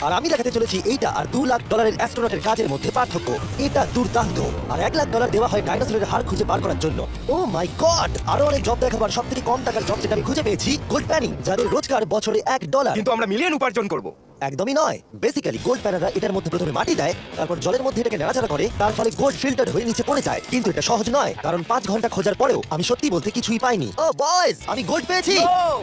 আর আমি দেখাতে চলেছি এইটা আর $2 লাখ অ্যাস্ট্রোনটের কাজের মধ্যে পার্থক্য। এটা দুর্দান্ত। আর $1 লাখ দেওয়া হয় ডাইনোসরের হাড় খুঁজে বার করার জন্য। ও মাই গড, আরো অনেক জব দেখাবার সব থেকে কম টাকার জব যেটা আমি খুঁজে পেয়েছি, গোল্ড প্যানিং, যাদের রোজগার বছরে $1। কিন্তু আমরা মিলিয়ন উপার্জন করব। একদমই নয়। বেসিক্যালি গোল্ড প্যানাররা এটার মধ্যে প্রথমে মাটি দেয়, তারপর জলের মধ্যে এটাকে নাড়াচাড়া করে, তার ফলে গোল্ড ফিল্টার হয়ে নিচে পড়ে যায়। কিন্তু এটা সহজ নয়, কারণ 5 ঘন্টা খোঁজার পরেও আমি সত্যি বলতে কিছুই পাইনি। ও বয়েজ, আমি গোল্ড পেয়েছি।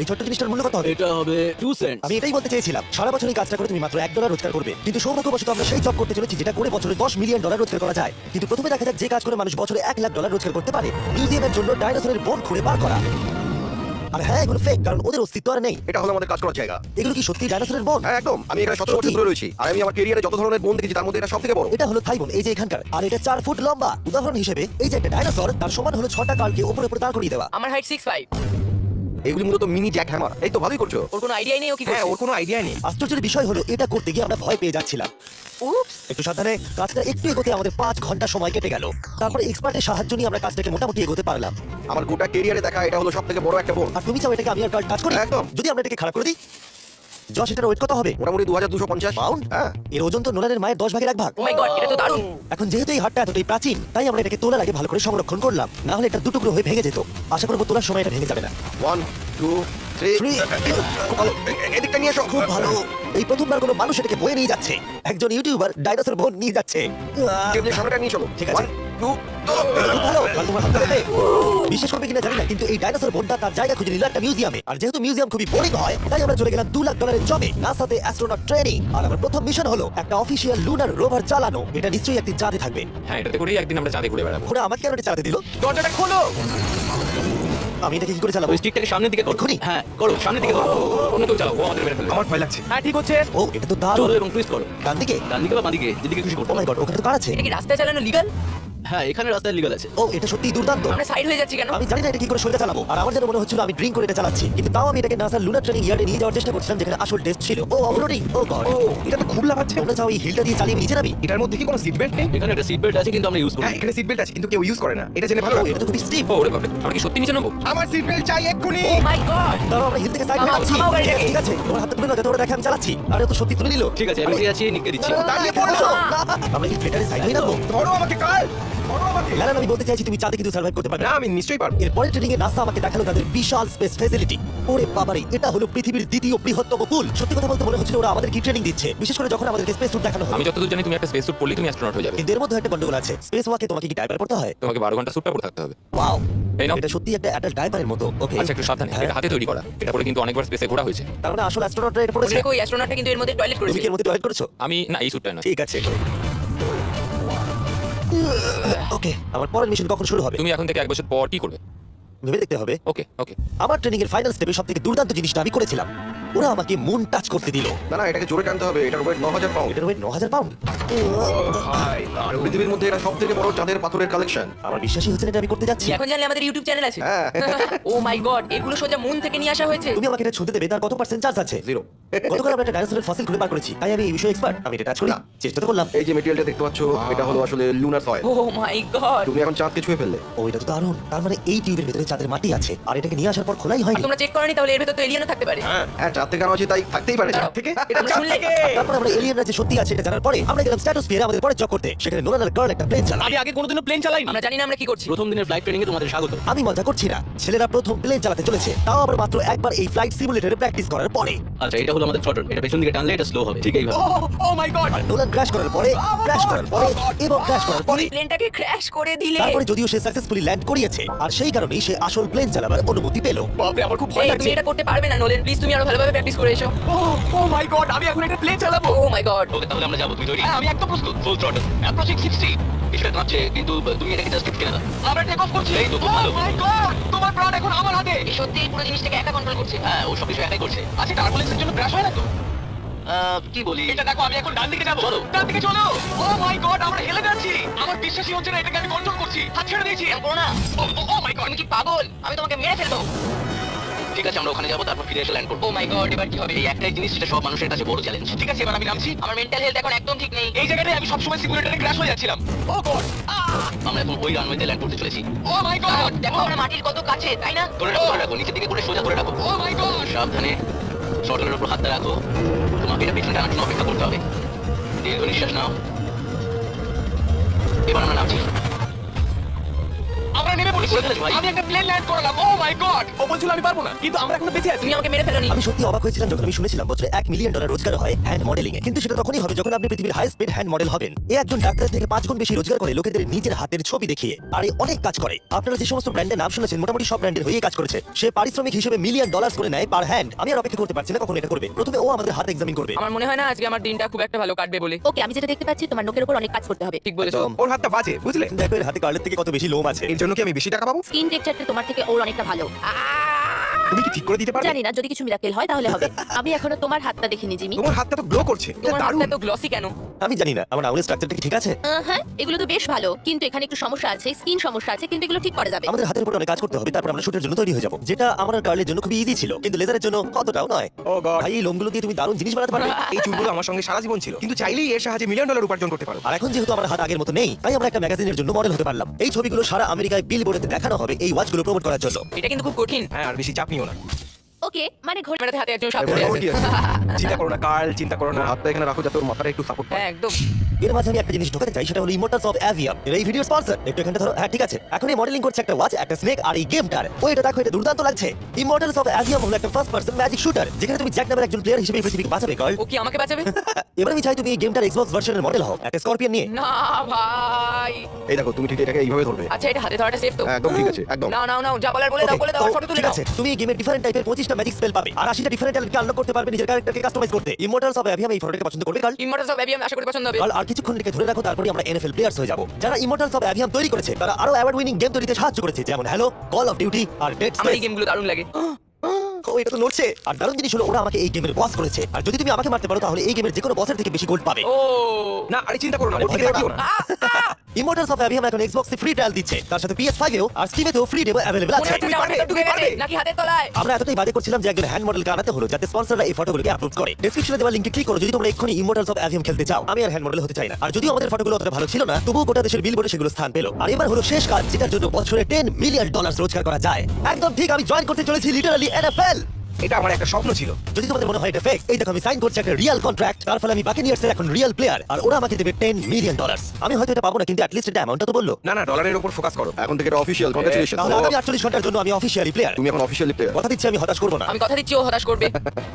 এই ছোট্ট জিনিসটার মূল্য কত হবে? এটা হবে 2 সেন্ট। আমি এটাই বলতে চেয়েছিলাম, সারা বছর এই কাজটা করে তুমি মাত্র $1 রোজগার করবে। কিন্তু সৌভাগ্যবশত আমরা সেই জব করতে চলেছি যেটা করে বছরে $10 মিলিয়ন রোজগার করা যায়। কিন্তু প্রথমে দেখা যাক যে কাজ করে মানুষ বছরে $1 লাখ রোজগার করতে পারে। মিউজিয়ামের জন্য ডাইনোসরের বোন খুঁড়ে বার করা। আর হ্যাঁ, এগুলো ফেক, কারণ ওদের অস্তিত্ব আর নেই। এটা হলো আমাদের কাজ করার জায়গা। এগুলো কি সত্যি ডাইনোসরের বোন? হ্যাঁ একদম, আমি এখানে 17 বছর ধরে রয়েছি আর আমি আমার ক্যারিয়ারে যত ধরনের বোন দেখেছি তার মধ্যে এটা সবথেকে বড়। এটা হলো থাই বোন, এই যে এখানকার, আর এটা 4 ফুট লম্বা। উদাহরণ হিসেবে এই যে একটা ডাইনোসর, তার সমান হলো 6টা কালকে উপরে উপরে দাঁড় করিয়ে দেওয়া। আমার হাইট 6'5". এগুলি মূলত মিনি জ্যাক হ্যামার। এই তো ভালোই করছো। ওর কোনো আইডিয়াই নেই ও কি হ্যাঁ, করছে। ওর কোনো আইডিয়া নেই। আশ্চর্যের বিষয় হলো এটা করতে গিয়ে আমরা ভয় পেয়ে যাচ্ছিলাম। উপস। একটু সাবধানে, কাজটা একটু এগোতে আমাদের 5 ঘন্টা সময় কেটে গেল। তারপরে এক্সপার্টের সাহায্য নিয়ে আমরা কাজটাকে মোটামুটি এগোতে পারলাম। আমার গোটা ক্যারিয়ারে দেখা এটা হলো সবথেকে বড় একটা বোন। আর তুমি চাও এটাকে আমি আর টাচ করি? একদম। যদি আমরা এটাকে খারাপ করে দিই? যশ, এটার ওয়েট কত হবে? মোটামুটি 2250 পাউন্ড? হ্যাঁ। এর ওজন তো নোলানের মায়ের 10 ভাগের 1 ভাগ। ও মাই গড, এটা তো দারুণ। এখন যেহেতু এই হাটটা এতটাই প্রাচীন, তাই আমরা এটাকে তোলার আগে ভালো করে সংরক্ষণ করলাম, না হলে এটা দুটুকরো হয়ে ভেঙে যেত। আশা করবো তোলার সময় এটা ভেঙে যাবে না। 1 2 3 Three. খুব ভালো। এদিকটা নিয়ে এসো। খুব ভালো। এই প্রথমবার কোনো মানুষ এটাকে বয়ে নিয়ে যাচ্ছে। একজন ইউটিউবার ডাইনোসর বোন নিয়ে যাচ্ছে। টেবিলের সামনেটা নিয়ে চলো। ঠিক আছে। 1 2 খুব ভালো, কাল তোমার হাতটা দেবে। বিশ্বাস করবে কিনা জানি না, কিন্তু এই ডাইনোসর বোনটা তার জায়গা খুঁজে নিল একটা মিউজিয়ামে। আর যেহেতু মিউজিয়াম খুবই বোরিং হয়, তাই আমরা চলে গেলাম $2 লাখ জবে, নাসাতে অ্যাস্ট্রোনট ট্রেনিং। আর আমার প্রথম মিশন হলো একটা অফিসিয়াল লুনার রোভার চালানো। এটা নিশ্চয়ই একটি চাঁদে থাকবে। হ্যাঁ, এটাতে করেই একদিন আমরা চাঁদে ঘুরে বেড়াবো। ওরা আমাকে কেন এটা চালাতে দিল? দরজাটা খোলো। আমি এটাকে কি করে চালাবো? ওই স্টিকটাকে সামনের দিকে করো। এক্ষুনি? হ্যাঁ করো, সামনের দিকে করো। অন্য কেউ চালাও, ও আমাদের মেরে ফেলবে। আমার ভয় লাগছে। হ্যাঁ ঠিক হচ্ছে। ও, এটা তো দারুণ। চলো এবং টুইস্ট করো। ডান দিকে? ডান দিকে বা বাঁ দিকে, যেদিকে খুশি করতে ও মাই পারো। গড, ওখানে তো কার আছে? এটা কি রাস্তায় চালানো লিগ্যাল? হ্যাঁ এখানে রাস্তায় লিগাল আছে। ও, এটা সত্যিই দুর্দান্ত। আমরা সাইড হয়ে যাচ্ছি কেন? আমি জানি না এটা কি করে সোজা চালাবো, আর আমার যেন মনে হচ্ছিল আমি ড্রিঙ্ক করে এটা চালাচ্ছি। কিন্তু তাও আমি এটাকে নাসার লুনার ট্রেনিং ইয়ার্ডে নিয়ে যাওয়ার চেষ্টা করছিলাম, যেখানে আসল টেস্ট ছিল। ও অফরোডিং, ও গড। ও, এটা তো খুব লাফাচ্ছে। তোমরা চাও এই হিলটা দিয়ে চালিয়ে নিচে নামি? এটার মধ্যে কি কোনো সিট বেল্ট নেই? এখানে একটা সিট বেল্ট আছে কিন্তু আমরা ইউজ করি হ্যাঁ, না। এখানে সিট বেল্ট আছে কিন্তু কেউ ইউজ করে না। এটা জেনে ভালো ও, লাগলো। এটা তো খুবই স্টিপ। ও ওরে বাপরে, আমরা কি সত্যি নিচে নেবো? আমার সিট বেল্ট চাই এক্ষুনি। ও মাই গড। তাও আমরা হিল থেকে সাইড হয়ে থামাও, যাচ্ছি। থামাও গাড়িটাকে। ঠিক আছে, তোমার হাতটা তুলে নাও যাতে ওরা দেখে আমি চালাচ্ছি। আরে, ও তো সত্যি তুলে নিল। ঠিক আছে আমি আছি, নিকে দিচ্ছি। দাঁড়িয়ে পড়ো। আমরা কি ফ্লেটারে সাইড হয়ে নামবো? ধরো আমাকে কাল। ধরো আমাকে। না না, আমি বলতে চাইছি তুমি চাঁদে কিন্তু সার্ভাইভ করতে পারবে না, না। আমি নিশ্চয়ই পারবো। এর পরের ট্রেনিং এ নাসা আমাকে দেখালো তাদের বিশাল স্পেস ফ্যাসিলিটি। ওরে বাবারে, এটা হলো পৃথিবীর দ্বিতীয় বৃহত্তম পুল। সত্যি কথা বলতে মনে হচ্ছিল ওরা আমাদের কি ট্রেনিং দিচ্ছে, বিশেষ করে যখন আমাদেরকে স্পেস স্যুট দেখানো হলো। আমি যতদূর জানি তুমি একটা স্পেস স্যুট পরলেই তুমি অ্যাস্ট্রোনট হয়ে যাবে। কিন্তু এর মধ্যে একটা গন্ডগোল আছে। স্পেস ওয়াকে তোমাকে কি ডাইপার পড়তে হয়? তোমাকে 12 ঘন্টা স্যুটটা পরে থাকতে হবে। ওয়াও, এই নাও। এটা সত্যি একটা অ্যাডাল্ট ডাইপারের মতো। ওকে, আচ্ছা, একটু সাবধানে, হ্যাঁ। এটা হাতে তৈরি করা। এটা পরে কিন্তু অনেকবার স্পেসে ঘোরা হয়েছে। তার মানে আসল অ্যাস্ট্রোনটরা এটা পড়েছে। দেখো, এই অ্যাস্ট্রোনটটা কিন্তু এর মধ্যে টয়লেট তুমি করেছে। কি এর মধ্যে টয়লেট করেছো? আমি না, এই স্যুটটা না। ঠিক আছে। ওকে, আমার পরের মিশন কখন শুরু হবে তুমি এখন থেকে 1 বছর পর কি করবে? ভেবে দেখতে হবে। ওকে ওকে। আমার ট্রেনিং এর ফাইনাল স্টেপে সবথেকে দুর্দান্ত জিনিসটা আমি করেছিলাম। ওরা আমাকে মুন টাচ করতে দিল। না না, এটাকে জোরে টানতে হবে। এটার ওয়েট 9000 পাউন্ড। এটার ওয়েট 9000 পাউন্ড। আর পৃথিবীর মধ্যে এটা সবথেকে বড় চাঁদের পাথরের কালেকশন। আমার বিশ্বাসই হচ্ছে না এটা আমি করতে যাচ্ছি। এখন জানলে আমাদের ইউটিউব চ্যানেল আছে। হ্যাঁ। ও মাই গড, এগুলো সোজা মুন থেকে নিয়ে আসা হয়েছে। তুমি আমাকে এটা ছুঁতে দেবে, তার কত পার্সেন্ট চার্জ আছে? 0। গতকাল আমরা একটা ডাইনোসরের ফসিল খুঁজে বার করেছি, তাই আমি এই বিষয়ে এক্সপার্ট। আমি এটা টাচ করি, না। চেষ্টা তো করলাম। এই যে মেটেরিয়ালটা দেখতে পাচ্ছ, এটা হলো আসলে লুনার সয়েল। ও মাই গড। তুমি এখন চাঁদকে ছুঁয়ে ফেললে। ও, এটা তো দারুণ। তার মানে এই টিউবের ভিতরে চাঁদের মাটি আছে, আর এটাকে নিয়ে আসার পর খোলাই হয়নি। তোমরা চেক করনি? তাহলে এর ভেতর তো এলিয়েনও থাকতে পারে। হ্যাঁ, চাঁদ থেকে আনা হয়েছে তাই থাকতেই পারে। চাঁদ থেকে? এটা আমরা চাঁদ শুনলে? থেকে। তারপর আমরা এলিয়েনরা যে সত্যি আছে এটা জানার পরে আমরা গেলাম স্ট্র্যাটোস্ফিয়ারে আমাদের পরে জব করতে। সেখানে নোলানের গার্ল একটা প্লেন চালায়। আমি আগে কোনোদিনও প্লেন চালাইনি। আমরা জানি না আমরা কি করছি। প্রথম দিনের ফ্লাইট ট্রেনিং এ তোমাদের স্বাগত। আমি মজা করছি না, ছেলেরা প্রথম প্লেন চালাতে চলেছে, তাও আবার মাত্র একবার এই ফ্লাইট সিমুলেটরে প্র্যাকটিস করার পরে। আচ্ছা এটা হলো আমাদের থ্রটল। এটা পেছন দিকে টানলে এটা স্লো হবে। ঠিক এইভাবে। ও মাই গড। আর নোলান ক্র্যাশ করার পরে, ক্র্যাশ করার পরে এবং ক্র্যাশ করার পরে, প্লেনটাকে ক্র্যাশ করে দিলে। তারপরে যদিও সে সাকসেসফুলি ল্যান্ড করিয়েছে, আর সেই কারণেই সে আসল প্লেন চালাবার অনুমতি পেল। বাপরে, আমার খুব ভয় এই, লাগছে। তুমি এটা করতে পারবে না নোলেন, প্লিজ তুমি আরো ভালোভাবে প্র্যাকটিস করে এসো। ও মাই গড, আমি এখন এটা প্লেন চালাবো। ও মাই গড। ওকে তাহলে আমরা যাবো। তুমি তৈরি? হ্যাঁ, আমি একদম প্রস্তুত। Full throttle. অ্যাপ্রোচিং 60। এটা কাঁপছে কিন্তু তুমি এটাকে জাস্ট টিপে দাও। আমরা টেক অফ করছি। এই তো খুব ভালো। ও মাই গড, তোমার প্রাণ এখন আমার হাতে। এই সত্যি এই পুরো জিনিসটাকে একা কন্ট্রোল করছে। হ্যাঁ ও সব কিছু একাই করছে। আচ্ছা, টার্বুলেন্সের জন্য ক্র্যাশ হয় না তো? কি বলি? এটা দেখো, আমি এখন ডান দিকে যাবো। চলো। ডান দিকে চলো। ও মাই গড, আমরা হেলে যাচ্ছি। আমার বিশ্বাসই হচ্ছে না এটাকে আমি কন্ট্রোল করছি। হাত ছেড়ে দিয়েছি। এরকম করো না। ও মাই গড। তুমি কি পাগল? আমি তোমাকে মেরে ফেলবো। ঠিক আছে আমরা ওখানে যাবো, তারপর ফিরে এসে ল্যান্ড করবো। ও মাই গড, এবার কি হবে? এই একটাই জিনিস যেটা সব মানুষের কাছে বড় চ্যালেঞ্জ। ঠিক আছে, এবার আমি নামছি। আমার মেন্টাল হেলথ এখন একদম ঠিক নেই। এই জায়গাটায় আমি সবসময় সিমুলেটরে ক্র্যাশ হয়ে যাচ্ছিলাম। ও গড। আমরা এখন ওই রানওয়েতে ল্যান্ড করতে চলেছি। ও মাই গড। দেখো আমরা মাটির কত কাছে, তাই না? ধরে রাখো নিচের দিকে করে সোজা ধরে রাখো। ও মাই গড। সাবধানে। শটগানের উপর হাতটা রাখো। তোমাকে এটা পিছনে টানার জন্য অপেক্ষা করতে হবে। দীর্ঘ নিঃশ্বাস নাও। এবার আমরা নামছি। আমরা নেমে পড়েছি করে ফেলেছি ভাই। আমি একটা প্লেন ল্যান্ড করলাম ও মাই গড ও বলছিল আমি পারবো না কিন্তু আমরা এখনো বেঁচে আছি তুমি আমাকে মেরে ফেলোনি। আমি সত্যি অবাক হয়েছিলাম যখন আমি শুনেছিলাম বছরে $1 মিলিয়ন রোজগার হয় হ্যান্ড মডেলিং এ। কিন্তু সেটা তখনই হবে যখন আপনি পৃথিবীর হাইস্ট পেড হ্যান্ড মডেল হবেন। এ একজন ডাক্তারের থেকে 5 গুণ বেশি রোজগার করে লোকেদের নিজের হাতের ছবি দেখিয়ে। আর এ অনেক কাজ করে। আপনারা যে সমস্ত ব্র্যান্ডের নাম শুনেছেন মোটামুটি সব ব্র্যান্ডের হয়ে কাজ করেছে। সে পারিশ্রমিক হিসেবে $1 মিলিয়ন করে নেয় পার হ্যান্ড। আমি আর অপেক্ষা করতে পারছি না কখন এটা করবে। প্রথমে ও আমাদের হাত এক্সামিন করবে। আমার মনে হয় না আজকে আমার দিনটা খুব একটা ভালো কাটবে বলে। ওকে, আমি যেটা দেখতে পাচ্ছি তোমার নোকের উপর অনেক কাজ করতে হবে। ঠিক বলেছো। ওর হাতটা বাজে, বুঝলে? দেখো এর হাতে কার্লের থেকে কত বেশি লোম আছে। এর জন্য কি আমি বেশি টাকা পাবো? স্কিন টেক্সচারটা তোমার থেকে ওর অনেকটা ভালো। তুমি কি ঠিক করে দিতে পারবে? জানি না, যদি কিছু মিরাকেল হয় তাহলে হবে। আমি এখনো তোমার হাতটা দেখিনি জিমি। তোমার হাতটা তো গ্লো করছে। এটা তোমার দারুণ। হাতটা তো গ্লসি কেন? আমি জানি না আমার আঙুলের স্ট্রাকচারটা কি ঠিক আছে। হ্যাঁ, এগুলো তো বেশ ভালো, কিন্তু এখানে একটু সমস্যা আছে, স্কিন সমস্যা আছে, কিন্তু এগুলো ঠিক করা যাবে। আমাদের হাতের উপর অনেক কাজ করতে হবে, তারপর আমরা শুটের জন্য তৈরি হয়ে যাব। যেটা আমার আর কার্লের জন্য খুবই ইজি ছিল, কিন্তু লেজারের জন্য কতটাও নয়। ও গড, ভাই এই লোমগুলো দিয়ে তুমি দারুণ জিনিস বানাতে পারবে। এই চুলগুলো আমার সঙ্গে সারা জীবন ছিল, কিন্তু চাইলেই এর সাহায্যে $1 মিলিয়ন উপার্জন করতে পারো। আর এখন যেহেতু আমার হাত আগের মতো নেই, তাই আমরা একটা ম্যাগাজিনের জন্য মডেল হতে পারলাম। এই ছবিগুলো সারা আমেরিকায় বিলবোর্ডে দেখানো হবে এই ওয়াচগুলো প্রমোট করার জন্য। এটা কিন্তু খুব কঠিন। হ্যাঁ, আর বেশি চাপ নিও না। ওকে, মানে ঘড়ি মেরাতে হাতে একজন সাপ ধরে ওর আছে। কি আছে? চিন্তা করো না কার্ল, চিন্তা করো না। হাতটা এখানে রাখো যাতে ওর মাথাটা একটু সাপোর্ট পায়। হ্যাঁ একদম। এর মাঝে আমি একটা জিনিস ঢোকাতে চাই, সেটা হলো ইমোর্টালস অফ অ্যাভিয়াম। এর এই ভিডিও স্পন্সর। একটু এখানটা ধরো। হ্যাঁ ঠিক আছে। এখন এই মডেলিং করছে একটা ওয়াচ, একটা স্নেক আর এই গেমটার। ও এটা দেখো, এটা দুর্দান্ত লাগছে। ইমোর্টালস অফ অ্যাভিয়াম হলো একটা ফার্স্ট পারসন ম্যাজিক শুটার, যেখানে তুমি জ্যাক নামের একজন প্লেয়ার হিসেবে এই পৃথিবীকে বাঁচাবে গার্ল। ও কি আমাকে বাঁচাবে? এবার আমি চাই তুমি এই গেমটার এক্সবক্স ভার্সনের মডেল হও, একটা স্করপিয়ন নিয়ে। না ভাই। এই দেখো, তুমি ঠিক এটাকে এইভাবে ধরবে। আচ্ছা এটা হাতে ধরাটা সেফ তো? একদম ঠিক আছে, একদম। নাও নাও নাও, যা বলার বলে দাও, বলে দাও, Okay, ফটো তো তুলে ঠিক দাও। আছে। তুমি এই গেমে ডিফারেন্ট টাইপের 25টা ম্যাজিক স্পেল পাবে আর 80টা ডিফারেন্ট ট্যালেন্টকে আনলক করতে পারবে নিজের ক্যারেক্টারকে কাস্টমাইজ করতে। ইমোর্টালস অফ অ্যাভিয়াম এই ফটোটাকে পছন্দ করবে গার্ল। ইমমর্টালস অফ অ্যাভিয়াম আশা করি পছন্দ হবে। আর কিছুক্ষণ এটাকে ধরে রাখো, তারপরে আমরা এনএফএল প্লেয়ার্স হয়ে যাব। যারা ইমোর্টালস অফ অ্যাভিয়াম তৈরি করেছে তারা আরো অ্যাওয়ার্ড উইনিং গেম তৈরিতে সাহায্য করেছে, যেমন হ্যালো, কল অফ ডিউটি আর ডেড আমার এই স্পেস। গেমগুলো দারুণ লাগে। ও এটা তো নড়ছে। আর দারুণ জিনিস হলো ওরা আমাকে এই গেমের বস করেছে। আর যদি তুমি আমাকে মারতে পারো তাহলে এই গেমের যে কোনো বসের থেকে বেশি গোল্ড পাবে। ও না, আরে চিন্তা করো না, ওর দিকে তাকিও না। ইমোর্টালস অফ অ্যাভিয়াম এখন এক্সবক্সে ফ্রি ট্রায়াল দিচ্ছে, তার সাথে PS5 এও আর স্টিমেতেও ফ্রি ডেমো अवेलेबल মনে আছে। হচ্ছে আমার ভেতর ঢুকে গেছে নাকি হাতের তলায়? আমরা এতটাই বাদে করছিলাম যে একজন হ্যান্ড মডেলকে আনাতে হলো যাতে স্পন্সররা এই ফটোগুলোকে আপলোড করে। ডেসক্রিপশনে দেওয়া লিংকে ক্লিক করো যদি তোমরা এক্ষুনি ইমোর্টালস অফ অ্যাভিয়াম খেলতে চাও। আমি আর হ্যান্ড মডেল হতে চাই না। আর যদিও আমাদের ফটোগুলো অতটা ভালো ছিল না, তবুও গোটা দেশের বিলবোর্ডে সেগুলো স্থান পেল। আর এবার হলো শেষ কাজ, যেটার জন্য বছরে $10 মিলিয়ন রোজগার করা যায়। একদম ঠিক, আমি জয়েন করতে চলেছি লিটারালি NFL। এটা আমার একটা স্বপ্ন ছিল। যদি তোমাদের মনে হয় এটা ফেক, এই দেখো আমি সাইন করছি একটা রিয়েল কন্ট্রাক্ট। তার ফলে আমি বাকেনিয়ার্সের এখন রিয়েল প্লেয়ার আর ওরা আমাকে দেবে $10 মিলিয়ন। আমি হয়তো এটা পাবো না, কিন্তু অ্যাটলিস্ট এটা অ্যামাউন্টটা তো বললো। না না, ডলারের উপর ফোকাস করো। এখন থেকে এটা অফিশিয়াল। কংগ্রাচুলেশন। তাহলে আগামী 48 ঘন্টার জন্য আমি অফিশিয়ালি প্লেয়ার। তুমি এখন অফিশিয়ালি প্লেয়ার। কথা দিচ্ছি আমি হতাশ করবো না। আমি কথা দিচ্ছি ও হতাশ করবে।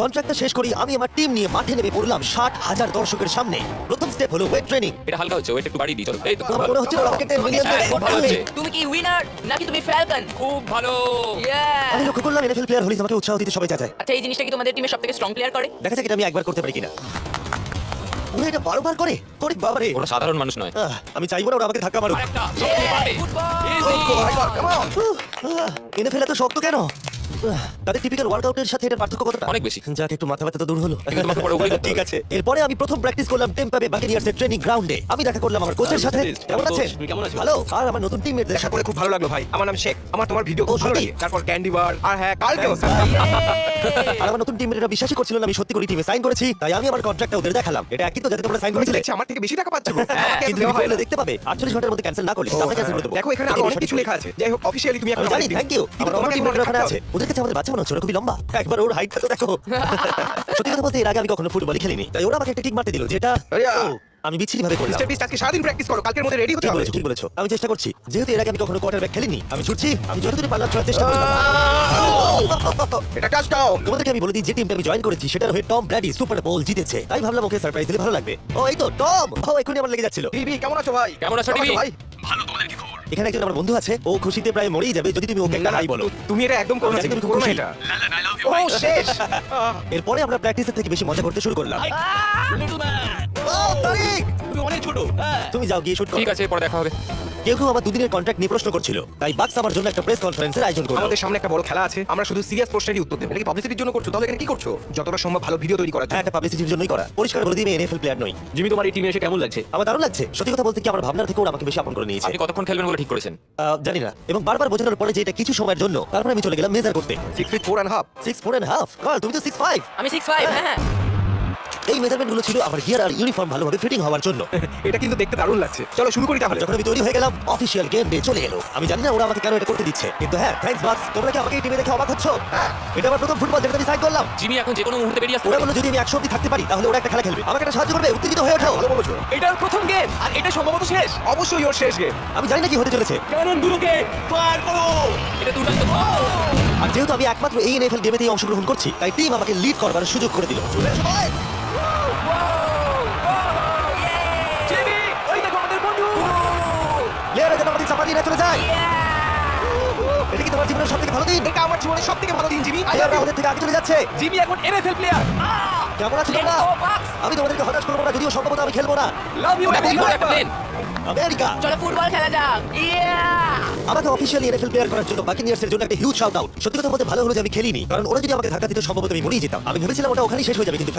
কন্ট্রাক্টটা শেষ করি, আমি আমার টিম নিয়ে মাঠে নেমে পড়লাম 60,000 দর্শকের সামনে। প্রথম স্টেপ হলো ওয়েট ট্রেনিং। এটা হালকা হচ্ছে, ওয়েট একটু বাড়িয়ে দিই চলো। এই তো খুব আমার ভালো। মনে হচ্ছে ওরা আমাকে $10 মিলিয়ন হ্যাঁ, খুব ভালো হচ্ছে। তুমি কি উইনার নাকি তুমি ফ্যালকন? খুব ভালো। আমি লক্ষ্য করলাম NFL প্লেয়ার হলেই আমাকে উৎসাহ দিতে সবাই চায়। আচ্ছা এই জিনিসটা কি তোমাদের টিমের সবথেকে স্ট্রং প্লেয়ার করে? দেখা যাক এটা আমি একবার করতে পারি কিনা। ওরা এটা বারবার করে করে বাবারে। ওরা সাধারণ মানুষ নয়। আমি চাইবো না ওরা আমাকে ধাক্কা মারুক। আরেকটা সত্যি পারে। NFL এত শক্ত কেন? তাদের টিপিক্যাল ওয়ার্কআউটের সাথে এটার পার্থক্য কতটা? অনেক বেশি। যাক একটু মাথা ব্যথা তো দূর হলো। কিন্তু তোমাকে পরে ওগুলোই করতে ঠিক হবে। আছে। এরপরে আমি প্রথম প্র্যাকটিস করলাম টেম্পা বে বাকেনিয়ার্সের ট্রেনিং গ্রাউন্ডে। আমি দেখা করলাম আমার কোচের সাথে। কেমন আছেন? ভালো। আর আমার নতুন টিমমেটদের দেখা সাথে। করে খুব ভালো লাগলো ভাই। আমার নাম শেখ। আমার তোমার ভিডিও ও, খুব ভালো সত্যি? লাগে। তারপর ক্যান্ডি বার আর হ্যাঁ কালকেও। আর আমার নতুন টিমমেটরা বিশ্বাসই করছিল না আমি সত্যি করে টিমে সাইন করেছি, তাই আমি আমার কন্ট্রাক্টটা ওদের দেখালাম। এটা একই তো যাতে তোমরা সাইন করেছিলে। দেখছি আমার থেকে বেশি টাকা পাচ্ছ। কিন্তু তুমি পড়লে দেখতে পাবে 48 ঘন্টার মধ্যে ক্যান্সেল না করলে আমরা ক্যান্সেল করে দেব। দেখো এখানে আরো অনেক কিছু লেখা আছে। যাই হোক অফিশিয়ালি তুমি এখন আমি জানি, থ্যাংক ইউ। আমার অনেক টিমমেটরা ওখানে আছে। ওদের কাছে আমাদের বাচ্চা মনে হচ্ছে, ওরা খুবই লম্বা। একবার ওর হাইটটা তো দেখো। সত্যি কথা বলতে এর আগে আমি কখনো ফুটবলই খেলিনি, তাই ওরা আমাকে একটা কিক মারতে দিল, যেটা ও, আমি বিচ্ছিরি ভাবে করলাম। মিস্টার বিস্ট আজকে সারাদিন প্র্যাকটিস করো, কালকের মধ্যে রেডি হতে ঠিক হবে। বলেছো, ঠিক বলেছো। আমি চেষ্টা করছি। যেহেতু এর আগে আমি কখনো কোয়ার্টারব্যাক খেলিনি, আমি ছুটছি। আমি যতদূর পারলাম ছোড়ার চেষ্টা করলাম। এটা টাচডাউন। তোমাদেরকে আমি বলে দিই যে টিমটা আমি জয়েন করেছি সেটার হয়ে টম ব্র্যাডি সুপার বোল জিতেছে, তাই ভাবলাম ওকে সারপ্রাইজ দিলে ভালো লাগবে। ও এই তো টম। ও এখনই আমার লেগে যাচ্ছিল। বিবি কেমন আছো ভাই? কেমন আছো, টিভি? ভাই? এখানে একজন আমার বন্ধু আছে, ও খুশিতে প্রায় মরেই যাবে যদি তুমি ওকে একটা হাই বলো। তুমি এটা একদম করো না, জানি তুমি তুমি খুব করো না খুশি। এটা। ও শেষ। এরপরে আমরা প্র্যাকটিসের থেকে বেশি মজা করতে শুরু করলাম। ও, তারিক! তুমি যাও গিয়ে শুট করো। ঠিক আছে, পরে দেখা হবে। কেউ কেউ আমার দুদিনের কন্ট্রাক্ট নিয়ে প্রশ্ন করছিল, তাই বাক্স আমার জন্য একটা প্রেস কনফারেন্সের আয়োজন করলো। আমাদের সামনে একটা বড় খেলা আছে, আমরা শুধু সিরিয়াস প্রশ্নেরই উত্তর দেব। এটা কি পাবলিসিটির জন্য করছো? তাহলে এখানে কি করছো? যতটা সম্ভব ভালো ভিডিও তৈরি করার হ্যাঁ, জন্য। একটা পাবলিসিটির জন্যই করা। পরিষ্কার বলে দিই আমি NFL প্লেয়ার নই। জিমি তোমার এই টিমে এসে কেমন লাগছে? আমার দারুণ লাগছে। সত্যি কথা বলতে কি আমার ভাবনার থেকে ওরা আমাকে বেশি আপন করে নিয়েছে। আপনি কতক্ষণ খেলবেন বলে ঠিক করেছেন? জানি না, এবং বারবার বোঝানোর পরে যে এটা কিছু সময়ের জন্য, তারপর আমি চলে গেলাম মেজার করতে। 6 feet 4 and a half। 6'4.5" কাল তুমি তো 6'5". আমি 6'5", হ্যাঁ হ্যাঁ। এই মেজারমেন্টগুলো ছিল আমার গিয়ার আর ইউনিফর্ম ভালোভাবে ফিটিং হওয়ার জন্য। এটা কিন্তু দেখতে দারুণ লাগছে। চলো শুরু করি তাহলে। যখন আমি তৈরি হয়ে গেলাম, অফিসিয়াল গেম ডে চলে এলো। আমি জানি না ওরা আমাকে কেন এটা করতে দিচ্ছে, কিন্তু হ্যাঁ, থ্যাঙ্কস বাক্স। তোমরা কি আমাকে এই টিমে দেখে অবাক হচ্ছ? এটা আমার প্রথম ফুটবল যেটা আমি সাইন করলাম। জিমি এখন যে কোনো মুহূর্তে বেরিয়ে আসতে ওরা পারে। বললো যদি আমি 100 অব্দি থাকতে পারি তাহলে ওরা একটা খেলা খেলবে। আমাকে এটা সাহায্য করবে, উত্তেজিত হয়ে ওঠো। ভালো বলেছো। এটার প্রথম গেম আর এটা সম্ভবত শেষ। অবশ্যই ওর শেষ গেম। আমি জানি না কি হতে চলেছে। ক্যাননগুলোকে ফায়ার করো। এটা দুর্দান্ত। আর যেহেতু আমি একমাত্র এই NFL গেমেতেই অংশগ্রহণ করছি, তাই টিম আমাকে লিড করবার সুযোগ করে দিল। জিমি, ওই দেখো আমাদের বন্ধু। প্লেয়াররা যেন আমাদের চাপা দিয়ে না চলে যায়। এটা কি তোমার জীবনের সবথেকে ভালো দিন? এটা আমার জীবনের সবথেকে ভালো দিন জিমি। প্লেয়াররা আমাদের থেকে আগে চলে যাচ্ছে। জিমি এখন NFL প্লেয়ার। কেমন আছো তোমরা? আমি তোমাদেরকে হতাশ করবো না, যদিও সম্ভবত আমি খেলবো না। লাভ ইউ দেখো, বড় একটা প্লেন। আমেরিকা চলো ফুটবল খেলা যাক। আমাকে অফিসিয়ালি NFL প্লেয়ার করার জন্য বাকিনিয়ার্সের জন্য একটা হিউজ শাউট আউট। সত্যি কথা বলতে ভালো হলো যে আমি খেলিনি, কারণ ওরা যদি আমাকে ধাক্কা দিত সম্ভবত আমি মরেই যেতাম। আমি ভেবেছিলাম ওটা ওখানেই শেষ হয়ে যাবে, কিন্তু